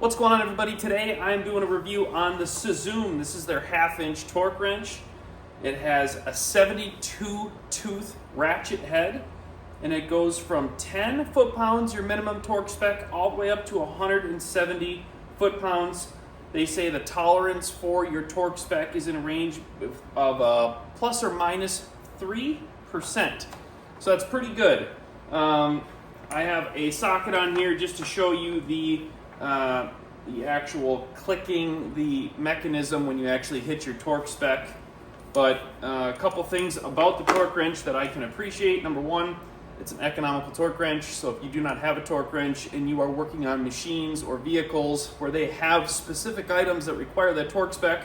What's going on, everybody? Today I'm doing a review on the Suzume. This is their 1/2-inch torque wrench. It has a 72 tooth ratchet head, and it goes from 10 foot-pounds, your minimum torque spec, all the way up to 170 foot-pounds. They say the tolerance for your torque spec is in a range of plus or minus 3%. So that's pretty good. I have a socket on here just to show you the actual clicking, the mechanism when you actually hit your torque spec. But a couple things about the torque wrench that I can appreciate. Number one, it's an economical torque wrench. So if you do not have a torque wrench and you are working on machines or vehicles where they have specific items that require that torque spec,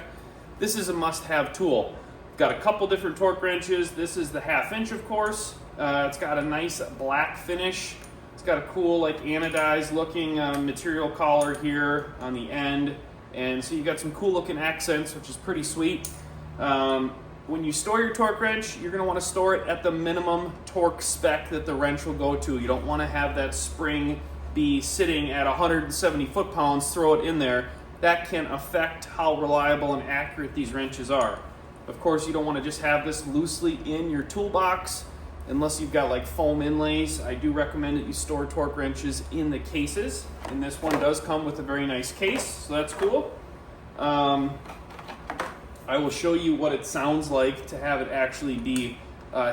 this is a must-have tool. Got a couple different torque wrenches. This is the 1/2-inch, of course. It's got a nice black finish. It's got a cool, like, anodized looking material collar here on the end. And so you got some cool looking accents, which is pretty sweet. When you store your torque wrench, you're going to want to store it at the minimum torque spec that the wrench will go to. You don't want to have that spring be sitting at 170 foot-pounds, throw it in there. That can affect how reliable and accurate these wrenches are. Of course, you don't want to just have this loosely in your toolbox unless you've got like foam inlays. I do recommend that you store torque wrenches in the cases, and this one does come with a very nice case, so that's cool. I will show you what it sounds like to have it actually be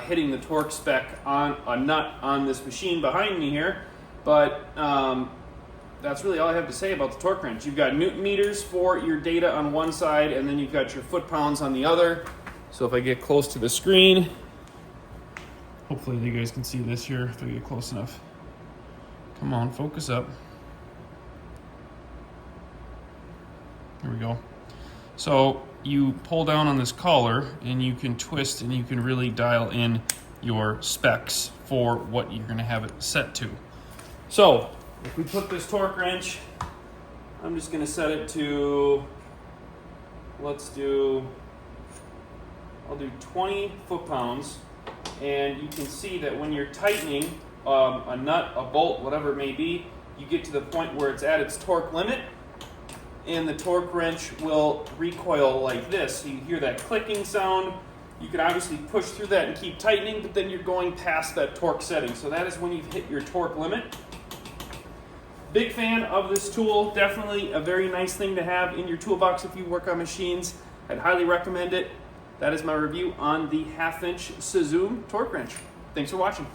hitting the torque spec on a nut on this machine behind me here, but that's really all I have to say about the torque wrench. You've got Newton meters for your data on one side, and then you've got your foot-pounds on the other. So if I get close to the screen, hopefully you guys can see this here if I get close enough. Come on, focus up. There we go. So you pull down on this collar and you can twist and you can really dial in your specs for what you're going to have it set to. So if we put this torque wrench, I'm just going to set it to, I'll do 20 foot-pounds. And you can see that when you're tightening a nut, a bolt, whatever it may be, you get to the point where it's at its torque limit, and the torque wrench will recoil like this. So you hear that clicking sound. You can obviously push through that and keep tightening, but then you're going past that torque setting. So that is when you've hit your torque limit. Big fan of this tool. Definitely a very nice thing to have in your toolbox if you work on machines. I'd highly recommend it. That is my review on the 1/2-inch Suzume torque wrench. Thanks for watching.